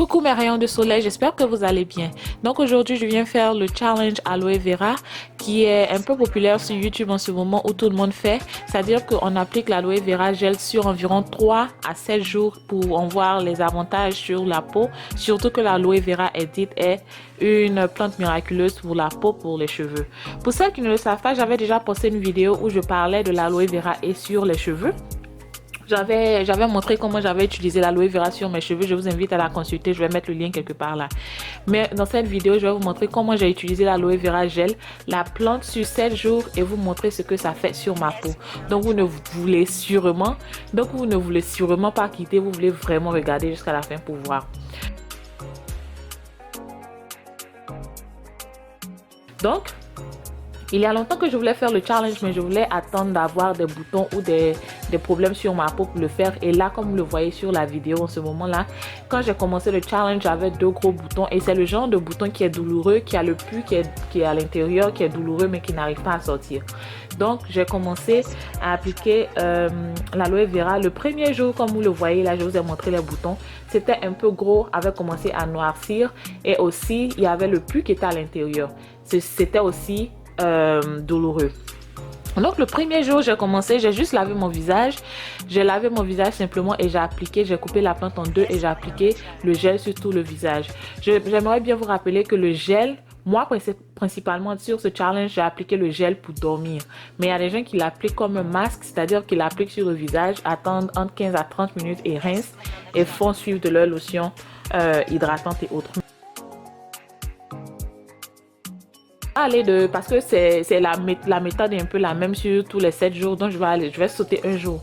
Coucou mes rayons de soleil, j'espère que vous allez bien. Donc aujourd'hui je viens faire le challenge aloe vera qui est un peu populaire sur YouTube en ce moment où tout le monde fait. C'est-à-dire qu'on applique l'aloe vera gel sur environ 3 à 7 jours pour en voir les avantages sur la peau. Surtout que l'aloe vera est une plante miraculeuse pour la peau, pour les cheveux. Pour ceux qui ne le savent pas, j'avais déjà posté une vidéo où je parlais de l'aloe vera et sur les cheveux. J'avais montré comment j'avais utilisé l'aloe vera sur mes cheveux. Je vous invite à la consulter. Je vais mettre le lien quelque part là. Mais dans cette vidéo, je vais vous montrer comment j'ai utilisé l'aloe vera gel, la plante sur 7 jours et vous montrer ce que ça fait sur ma peau. Donc vous ne voulez sûrement pas quitter. Vous voulez vraiment regarder jusqu'à la fin pour voir. Donc, il y a longtemps que je voulais faire le challenge, mais je voulais attendre d'avoir des boutons ou des problèmes sur ma peau pour le faire. Et là, comme vous le voyez sur la vidéo en ce moment-là, quand j'ai commencé le challenge, j'avais 2 gros boutons. Et c'est le genre de bouton qui est douloureux, qui a le pus qui est à l'intérieur, qui est douloureux, mais qui n'arrive pas à sortir. Donc, j'ai commencé à appliquer l'aloe vera. Le premier jour, comme vous le voyez, là, je vous ai montré les boutons. C'était un peu gros, avait commencé à noircir. Et aussi, il y avait le pus qui était à l'intérieur. C'était aussi douloureux. Donc le premier jour j'ai commencé, j'ai juste lavé mon visage. J'ai lavé mon visage simplement et j'ai coupé la plante en 2 et j'ai appliqué le gel sur tout le visage. J'aimerais bien vous rappeler que le gel, moi principalement sur ce challenge, j'ai appliqué le gel pour dormir. Mais il y a des gens qui l'appliquent comme un masque, c'est-à-dire qu'ils l'appliquent sur le visage, attendent entre 15 à 30 minutes et rincent et font suivre de leur lotion hydratante et autres. Parce que c'est la méthode est un peu la même sur tous les 7 jours, donc je vais sauter un jour.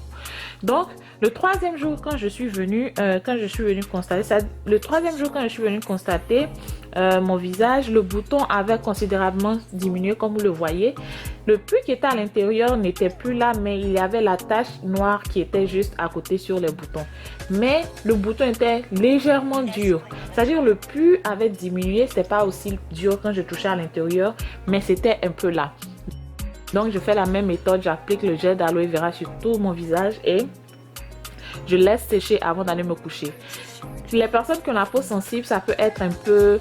Donc le troisième jour quand je suis venue constater mon visage, le bouton avait considérablement diminué comme vous le voyez. Le pus qui était à l'intérieur n'était plus là, mais il y avait la tache noire qui était juste à côté sur les boutons. Mais le bouton était légèrement dur, c'est-à-dire le pus avait diminué, c'était pas aussi dur quand je touchais à l'intérieur, mais c'était un peu là. Donc je fais la même méthode, j'applique le gel d'aloe vera sur tout mon visage et je laisse sécher avant d'aller me coucher. Les personnes qui ont la peau sensible, ça peut être un peu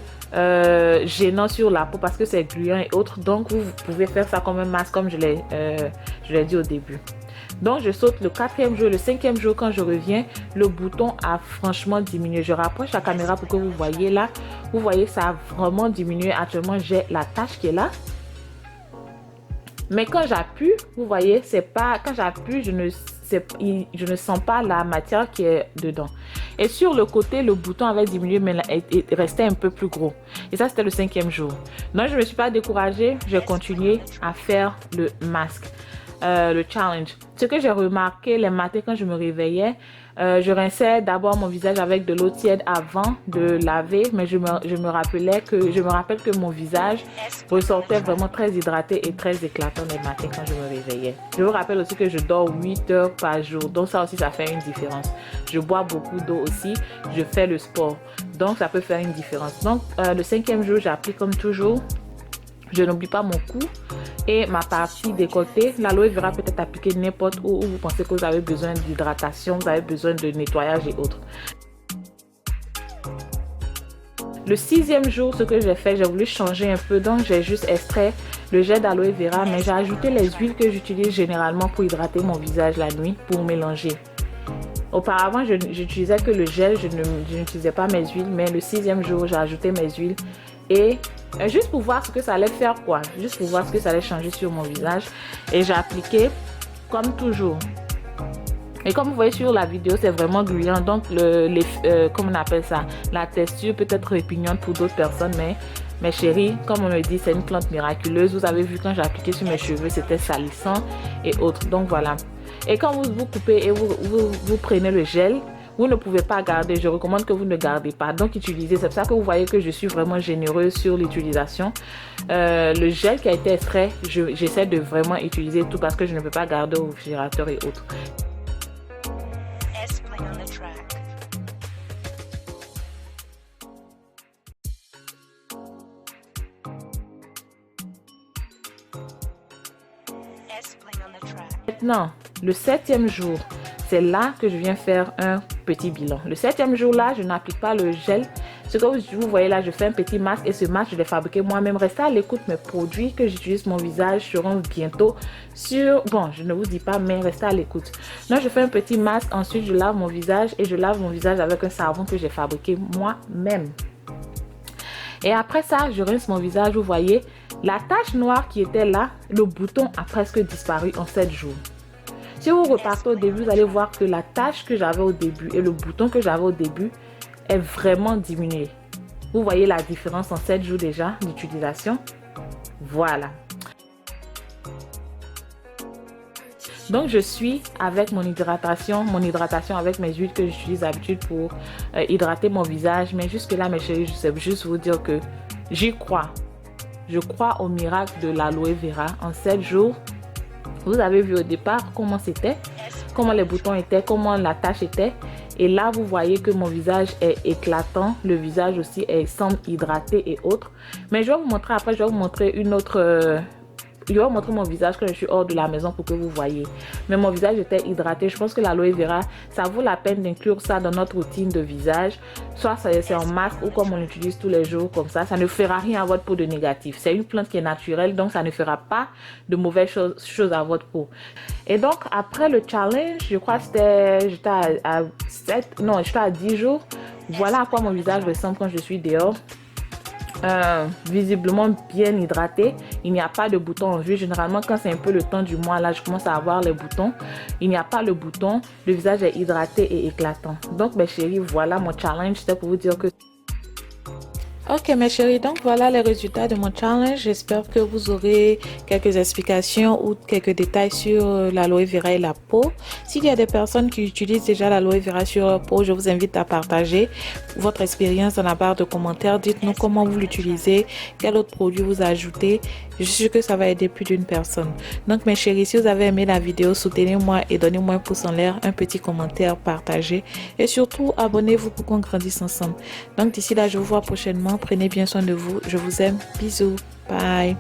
gênant sur la peau parce que c'est gluant et autres. Donc vous pouvez faire ça comme un masque comme je l'ai dit au début. Donc je saute le 4e jour, le 5e jour quand je reviens, le bouton a franchement diminué. Je rapproche la caméra pour que vous voyez là. Vous voyez, ça a vraiment diminué. Actuellement j'ai la tache qui est là. Mais quand j'appuie, vous voyez, quand j'appuie, je ne sens pas la matière qui est dedans. Et sur le côté, le bouton avait diminué, mais il restait un peu plus gros. Et ça, c'était le 5e jour. Donc, je ne me suis pas découragée. J'ai continué à faire le masque, le challenge. Ce que j'ai remarqué les matins quand je me réveillais, je rinçais d'abord mon visage avec de l'eau tiède avant de laver, mais je me rappelle que mon visage ressortait vraiment très hydraté et très éclatant les matins quand je me réveillais. Je vous rappelle aussi que je dors 8 heures par jour, donc ça aussi ça fait une différence. Je bois beaucoup d'eau aussi, je fais le sport, donc ça peut faire une différence. Donc le 5e jour, j'applique comme toujours. Je n'oublie pas mon cou et ma partie décolletée. L'aloe vera peut être appliquée n'importe où vous pensez que vous avez besoin d'hydratation, vous avez besoin de nettoyage et autres. Le 6e jour, ce que j'ai fait, j'ai voulu changer un peu, donc j'ai juste extrait le gel d'aloe vera, mais j'ai ajouté les huiles que j'utilise généralement pour hydrater mon visage la nuit, pour mélanger. Auparavant, j'utilisais que le gel, je n'utilisais pas mes huiles, mais le 6e jour, j'ai ajouté mes huiles et juste pour voir ce que ça allait faire juste pour voir ce que ça allait changer sur mon visage, et j'ai appliqué comme toujours. Et comme vous voyez sur la vidéo, c'est vraiment gluant, donc comment on appelle ça, la texture peut être répugnante pour d'autres personnes, mais mes chéris, comme on me dit, c'est une plante miraculeuse. Vous avez vu quand j'ai appliqué sur mes cheveux, c'était salissant et autres, donc voilà. Et quand vous coupez et vous prenez le gel, vous ne pouvez pas garder, je recommande que vous ne gardez pas, donc utilisez. C'est pour ça que vous voyez que je suis vraiment généreuse sur l'utilisation. Le gel qui a été extrait, j'essaie de vraiment utiliser tout parce que je ne peux pas garder au réfrigérateur et autres. Maintenant, le 7e jour, c'est là que je viens faire un petit bilan. Le 7e jour là, je n'applique pas le gel, Ce que vous voyez là, je fais un petit masque et ce masque, je l'ai fabriqué moi-même. Restez à l'écoute, mes produits que j'utilise mon visage seront bientôt sur... Bon, je ne vous dis pas, mais restez à l'écoute. Donc, je fais un petit masque. Ensuite, je lave mon visage et je lave mon visage avec un savon que j'ai fabriqué moi-même. Et après ça, je rince mon visage. Vous voyez, la tache noire qui était là, le bouton a presque disparu en 7 jours. Si vous repartez au début, vous allez voir que la tache que j'avais au début et le bouton que j'avais au début est vraiment diminué. Vous voyez la différence en 7 jours déjà d'utilisation. Voilà. Donc je suis avec mon hydratation avec mes huiles que j'utilise d'habitude pour hydrater mon visage. Mais jusque là mes chéris, je sais juste vous dire que j'y crois. Je crois au miracle de l'aloe vera. En 7 jours, vous avez vu au départ comment c'était, comment les boutons étaient, comment la tache était. Et là, vous voyez que mon visage est éclatant. Le visage aussi semble hydraté et autres. Mais je vais vous montrer après, je vais vous montrer une autre... je vais vous montrer mon visage quand je suis hors de la maison pour que vous voyez. Mais mon visage était hydraté. Je pense que l'aloe vera, ça vaut la peine d'inclure ça dans notre routine de visage. Soit c'est en masque ou comme on l'utilise tous les jours comme ça. Ça ne fera rien à votre peau de négatif. C'est une plante qui est naturelle, donc ça ne fera pas de mauvaises choses à votre peau. Et donc, après le challenge, je crois que j'étais à 10 jours. Voilà à quoi mon visage ressemble quand je suis dehors. Visiblement bien hydraté. Il n'y a pas de bouton en vue. Généralement, quand c'est un peu le temps du mois, là, je commence à avoir les boutons. Il n'y a pas le bouton. Le visage est hydraté et éclatant. Donc, mes chéris, voilà mon challenge. C'était pour vous dire que... Ok mes chéris, donc voilà les résultats de mon challenge. J'espère que vous aurez quelques explications ou quelques détails sur l'aloe vera et la peau. S'il y a des personnes qui utilisent déjà l'aloe vera sur leur peau, je vous invite à partager votre expérience dans la barre de commentaires. Dites-nous comment vous l'utilisez, quel autre produit vous ajoutez. Je suis sûre que ça va aider plus d'une personne. Donc mes chéris, si vous avez aimé la vidéo, soutenez-moi et donnez-moi un pouce en l'air, un petit commentaire, partagez. Et surtout, abonnez-vous pour qu'on grandisse ensemble. Donc d'ici là, je vous vois prochainement. Prenez bien soin de vous. Je vous aime. Bisous. Bye.